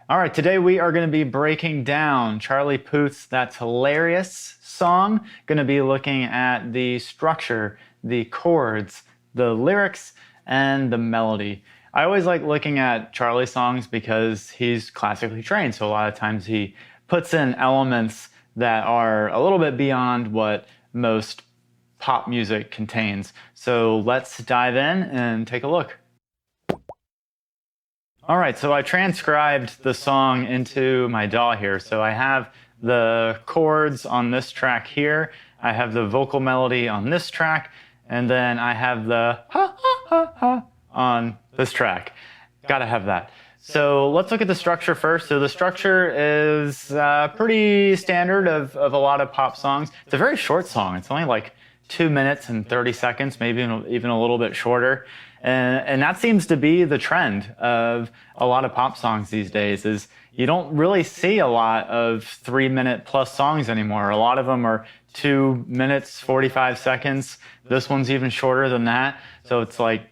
All right, today we are going to be breaking down Charlie Puth's That's Hilarious song. Going to be looking at the structure, the chords, the lyrics, and the melody. I always like looking at Charlie songs because he's classically trained, so a lot of times he puts in elements that are a little bit beyond what most pop music contains. So let's dive in and take a look. All right, so I transcribed the song into my DAW here. So I have the chords on this track here, I have the vocal melody on this track, and then I have the ha ha ha ha on this track. Gotta have that. So let's look at the structure first. So the structure is pretty standard of a lot of pop songs. It's a very short song. It's only like 2 minutes and 30 seconds, maybe even a little bit shorter. And that seems to be the trend of a lot of pop songs these days, is you don't really see a lot of 3-minute plus songs anymore. A lot of them are 2 minutes, 45 seconds. This one's even shorter than that. So it's like,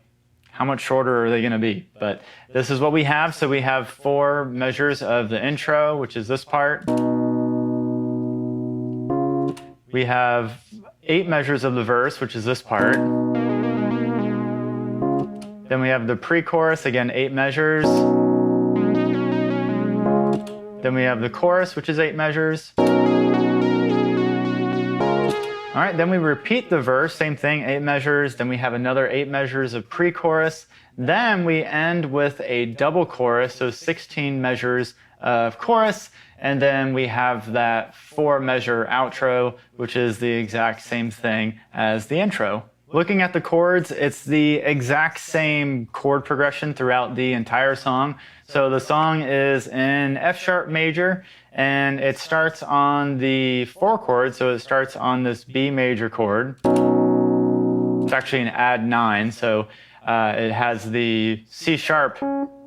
how much shorter are they going to be? But this is what we have. So we have 4 measures of the intro, which is this part. We have 8 measures of the verse, which is this part. Then we have the pre-chorus, again, 8 measures. Then we have the chorus, which is 8 measures. All right, then we repeat the verse, same thing, 8 measures. Then we have another 8 measures of pre-chorus. Then we end with a double chorus, so 16 measures of chorus. And then we have that 4-measure outro, which is the exact same thing as the intro. Looking at the chords, it's the exact same chord progression throughout the entire song. So the song is in F sharp major, and it starts on the 4 chord, so it starts on this B major chord. It's actually an add 9, so it has the C sharp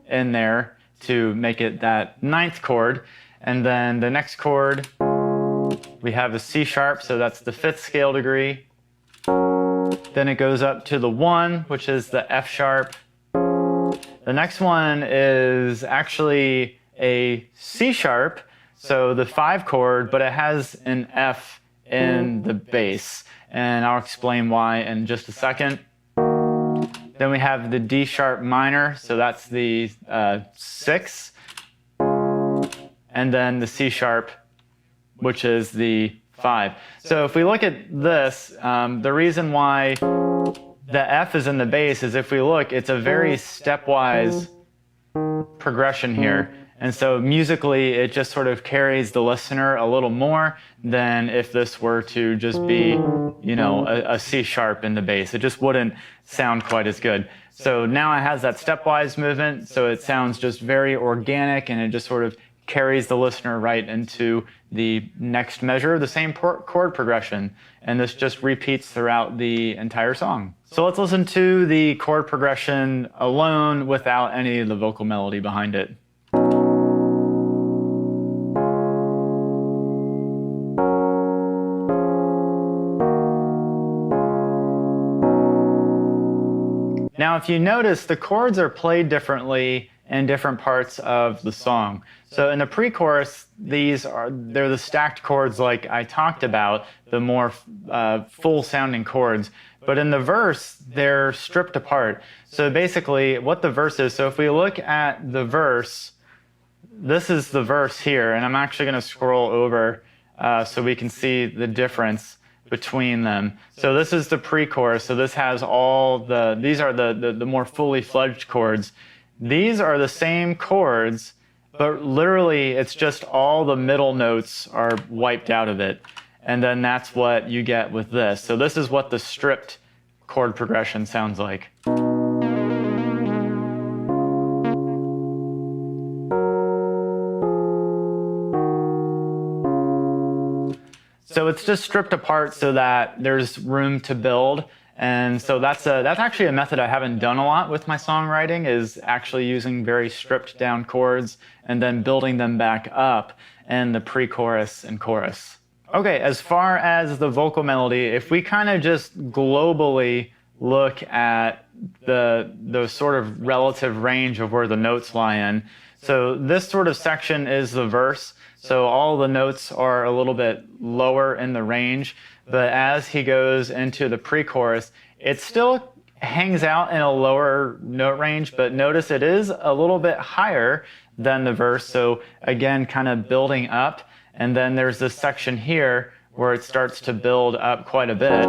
in there to make it that 9th chord. And then the next chord, we have a C sharp, so that's the 5th scale degree. Then it goes up to the 1, which is the F sharp. The next one is actually a C sharp, so the 5 chord, but it has an F in the bass. And I'll explain why in just a second. Then we have the D sharp minor, so that's the 6. And then the C sharp, which is the 5. So if we look at this, the reason why the F is in the bass is, if we look, it's a very stepwise progression here. And so musically, it just sort of carries the listener a little more than if this were to just be, you know, a C sharp in the bass. It just wouldn't sound quite as good. So now it has that stepwise movement, so it sounds just very organic, and it just sort of carries the listener right into the next measure, the same chord progression. And this just repeats throughout the entire song. So let's listen to the chord progression alone without any of the vocal melody behind it. Now, if you notice, the chords are played differently in different parts of the song. So in the pre-chorus, they're the stacked chords like I talked about, the more full-sounding chords. But in the verse, they're stripped apart. So basically, what the verse is, so if we look at the verse, this is the verse here, and I'm actually going to scroll over so we can see the difference between them. So this is the pre-chorus, so this has these are the more fully fledged chords. These are the same chords, but literally it's just all the middle notes are wiped out of it. And then that's what you get with this. So this is what the stripped chord progression sounds like. So it's just stripped apart so that there's room to build. And so that's actually a method I haven't done a lot with my songwriting, is actually using very stripped down chords and then building them back up in the pre-chorus and chorus. Okay, as far as the vocal melody, if we kind of just globally look at the sort of relative range of where the notes lie in. So this sort of section is the verse. So all the notes are a little bit lower in the range, but as he goes into the pre-chorus, it still hangs out in a lower note range, but notice it is a little bit higher than the verse. So again, kind of building up. And then there's this section here where it starts to build up quite a bit.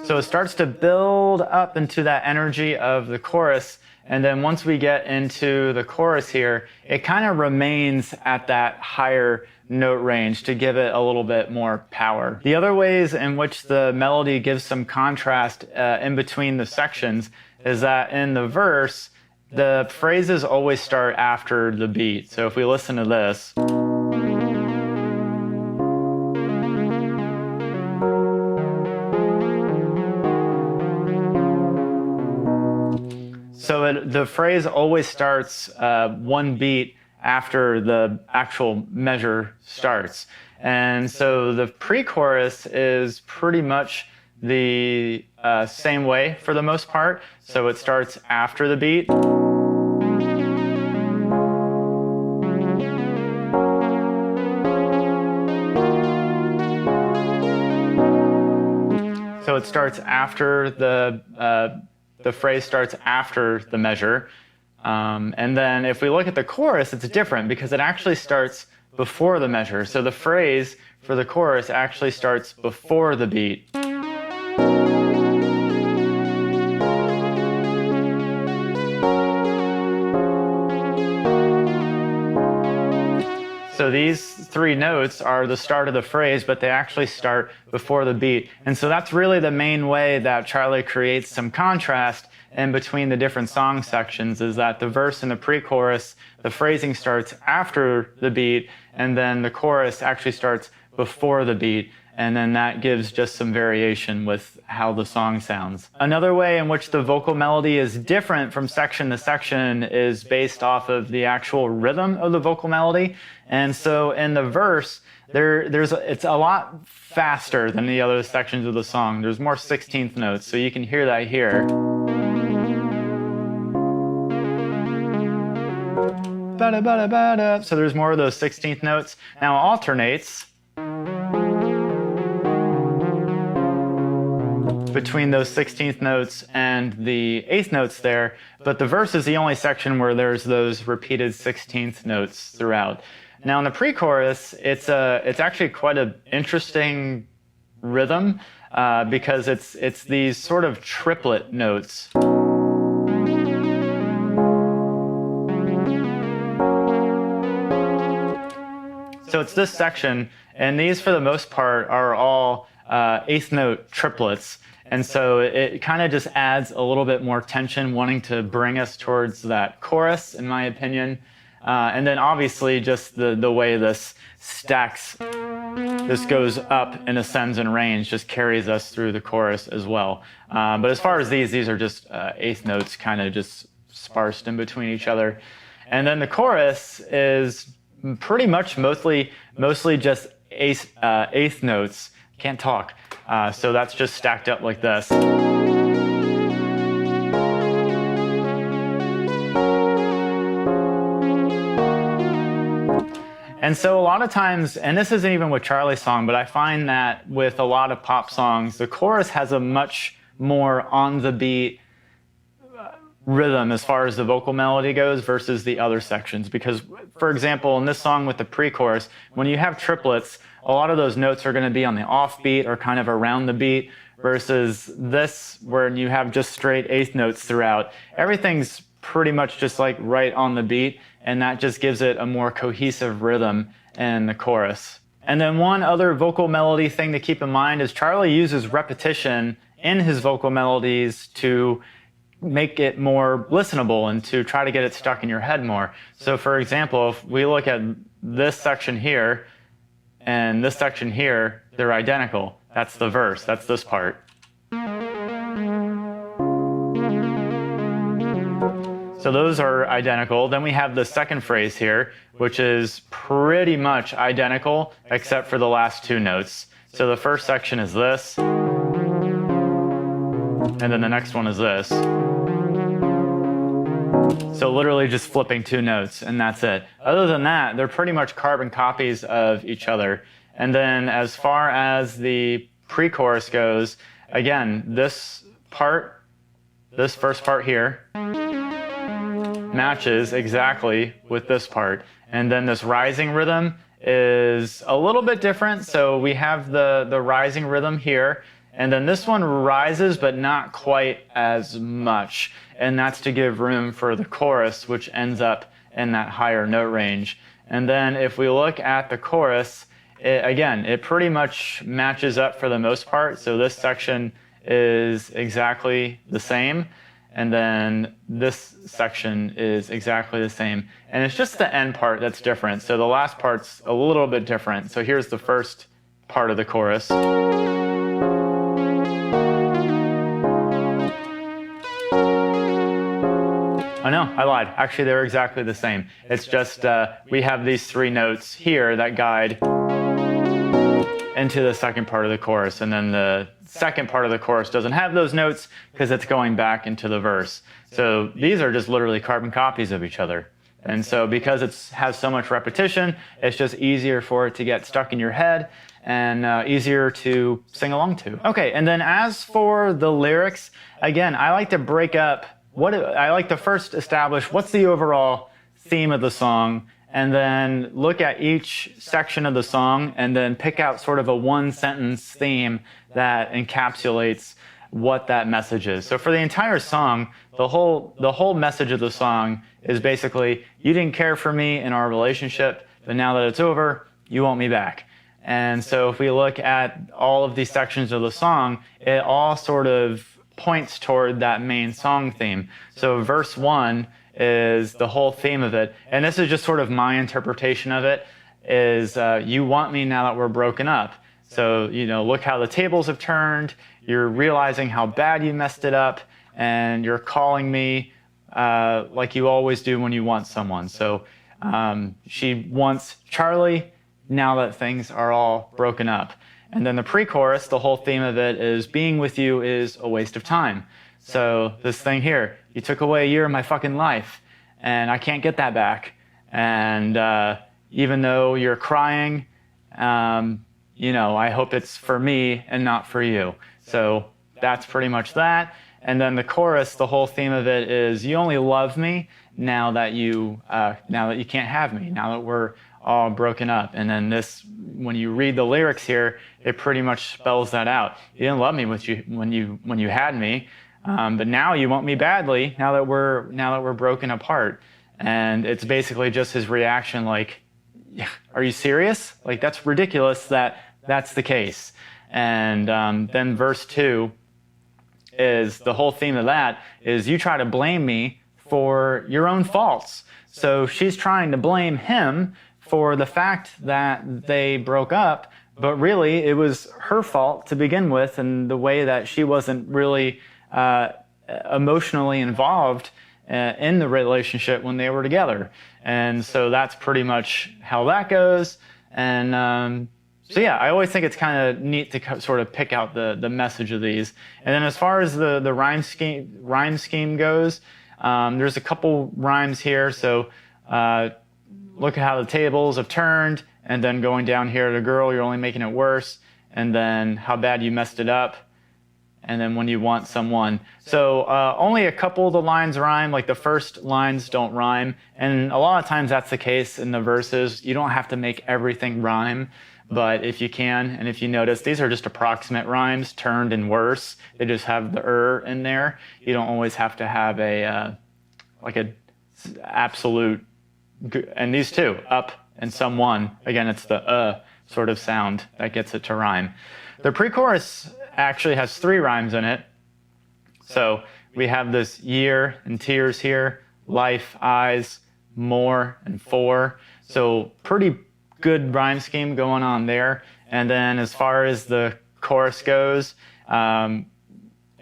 So it starts to build up into that energy of the chorus. And then once we get into the chorus here, it kind of remains at that higher note range to give it a little bit more power. The other ways in which the melody gives some contrast in between the sections is that in the verse, the phrases always start after the beat. So if we listen to this, so the phrase always starts one beat after the actual measure starts. And so the pre-chorus is pretty much the same way for the most part. So it starts after the beat. So it starts after the phrase starts after the measure. And then if we look at the chorus, it's different because it actually starts before the measure. So the phrase for the chorus actually starts before the beat. So these three notes are the start of the phrase, but they actually start before the beat. And so that's really the main way that Charlie creates some contrast in between the different song sections, is that the verse and the pre-chorus, the phrasing starts after the beat, and then the chorus actually starts before the beat. And then that gives just some variation with how the song sounds. Another way in which the vocal melody is different from section to section is based off of the actual rhythm of the vocal melody. And so in the verse, it's a lot faster than the other sections of the song. There's more 16th notes, so you can hear that here. So there's more of those 16th notes. Now it alternates between those 16th notes and the 8th notes there, but the verse is the only section where there's those repeated 16th notes throughout. Now in the pre-chorus, it's actually quite an interesting rhythm because it's these sort of triplet notes. So it's this section, and these for the most part are all 8th note triplets. And so it kind of just adds a little bit more tension, wanting to bring us towards that chorus, in my opinion. And then obviously just the way this stacks, this goes up and ascends in range, just carries us through the chorus as well. But as far as these are just 8th notes kind of just sparsed in between each other. And then the chorus is pretty much mostly just 8th notes. Can't talk. So that's just stacked up like this. And so a lot of times, and this isn't even with Charlie's song, but I find that with a lot of pop songs, the chorus has a much more on the beat rhythm as far as the vocal melody goes versus the other sections. Because, for example, in this song with the pre-chorus, when you have triplets, a lot of those notes are going to be on the offbeat or kind of around the beat, versus this where you have just straight 8th notes throughout. Everything's pretty much just like right on the beat, and that just gives it a more cohesive rhythm in the chorus. And then one other vocal melody thing to keep in mind is Charlie uses repetition in his vocal melodies to make it more listenable and to try to get it stuck in your head more. So for example, if we look at this section here and this section here, they're identical. That's the verse, that's this part. So those are identical. Then we have the second phrase here, which is pretty much identical except for the last two notes. So the first section is this, and then the next one is this. So literally just flipping two notes, and that's it. Other than that, they're pretty much carbon copies of each other. And then as far as the pre-chorus goes, again, this first part here, matches exactly with this part. And then this rising rhythm is a little bit different. So we have the rising rhythm here, and then this one rises but not quite as much. And that's to give room for the chorus, which ends up in that higher note range. And then if we look at the chorus, it pretty much matches up for the most part. So this section is exactly the same. And then this section is exactly the same. And it's just the end part that's different. So the last part's a little bit different. So here's the first part of the chorus. Oh no, I lied. Actually, they're exactly the same. It's just we have these three notes here that guide into the second part of the chorus, and then the second part of the chorus doesn't have those notes because it's going back into the verse. So these are just literally carbon copies of each other. And so because it has so much repetition, it's just easier for it to get stuck in your head and easier to sing along to. Okay, and then as for the lyrics, again, I like to break up I like to first establish what's the overall theme of the song, and then look at each section of the song and then pick out sort of a one-sentence theme that encapsulates what that message is. So for the entire song, the whole message of the song is basically, you didn't care for me in our relationship, but now that it's over, you want me back. And so if we look at all of these sections of the song, it all sort of points toward that main song theme. So verse 1 is the whole theme of it, and this is just sort of my interpretation of it, is you want me now that we're broken up. So, look how the tables have turned, you're realizing how bad you messed it up, and you're calling me like you always do when you want someone. So she wants Charlie now that things are all broken up. And then the pre-chorus, the whole theme of it is, being with you is a waste of time. So this thing here, you took away a year of my fucking life, and I can't get that back. And even though you're crying, I hope it's for me and not for you. So that's pretty much that. And then the chorus, the whole theme of it is, you only love me now that you can't have me, now that we're all broken up. And then this, when you read the lyrics here, it pretty much spells that out. You didn't love me when you had me, but now you want me badly now that we're broken apart. And it's basically just his reaction, like, are you serious? Like, that's ridiculous that that's the case. And then verse 2 is, the whole theme of that is, you try to blame me for your own faults. So she's trying to blame him for the fact that they broke up, but really it was her fault to begin with, and the way that she wasn't really emotionally involved in the relationship when they were together. And so that's pretty much how that goes. And so yeah, I always think it's kind of neat to sort of pick out the message of these. And then as far as the rhyme scheme goes, there's a couple rhymes here. So look at how the tables have turned, and then going down here to girl, you're only making it worse, and then how bad you messed it up, and then when you want someone. So only a couple of the lines rhyme, like the first lines don't rhyme, and a lot of times that's the case in the verses. You don't have to make everything rhyme, but if you can, and if you notice, these are just approximate rhymes, turned and worse. They just have the in there. You don't always have to have a absolute. And these two, up and someone, again, it's the sort of sound that gets it to rhyme. The pre-chorus actually has 3 rhymes in it. So we have this year and tears here, life, eyes, more, and for. So pretty good rhyme scheme going on there. And then as far as the chorus goes, again,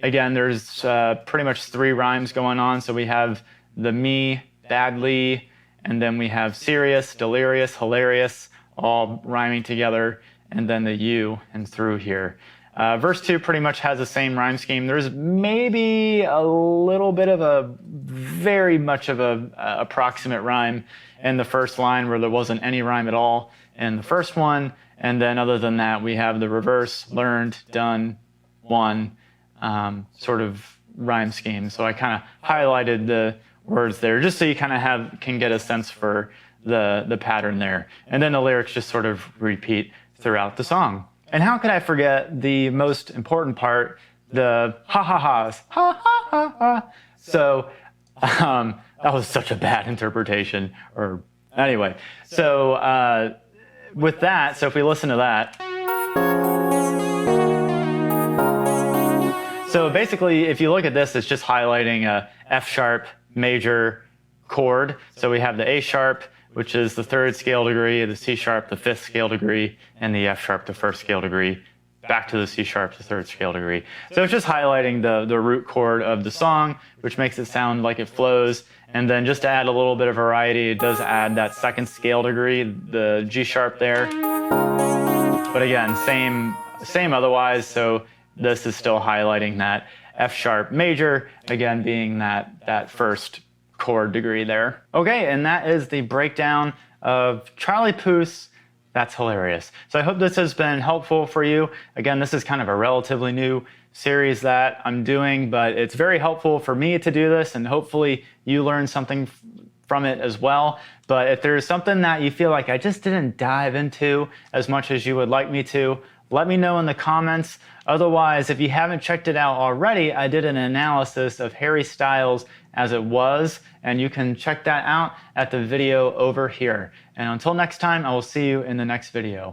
there's pretty much 3 rhymes going on. So we have the me, badly, and then we have serious, delirious, hilarious, all rhyming together, and then the you and through here. Verse 2 pretty much has the same rhyme scheme. There's maybe a little bit of a, very much of a approximate rhyme in the first line where there wasn't any rhyme at all in the first one. And then other than that, we have the reverse, learned, done, won, sort of rhyme scheme. So I kind of highlighted the words there just so you kind of can get a sense for the pattern there. And then the lyrics just sort of repeat throughout the song. And how could I forget the most important part, the ha-ha-has, ha-ha-ha-ha. So that was such a bad interpretation. Or anyway, so with that, so if we listen to that. So basically, if you look at this, it's just highlighting a F sharp major chord. So we have the A sharp, which is the third scale degree, the C sharp, the fifth scale degree, and the F sharp, the first scale degree, back to the C sharp, the third scale degree. So it's just highlighting the root chord of the song, which makes it sound like it flows. And then just to add a little bit of variety, it does add that second scale degree, the G sharp there. But again, same otherwise, so this is still highlighting that F sharp major, again being that first chord degree there. Okay, and that is the breakdown of Charlie Puth's That's Hilarious. So I hope this has been helpful for you. Again, this is kind of a relatively new series that I'm doing, but it's very helpful for me to do this, and hopefully you learn something from it as well. But if there's something that you feel like I just didn't dive into as much as you would like me to, let me know in the comments. Otherwise, if you haven't checked it out already, I did an analysis of Harry Styles as it was, and you can check that out at the video over here. And until next time, I will see you in the next video.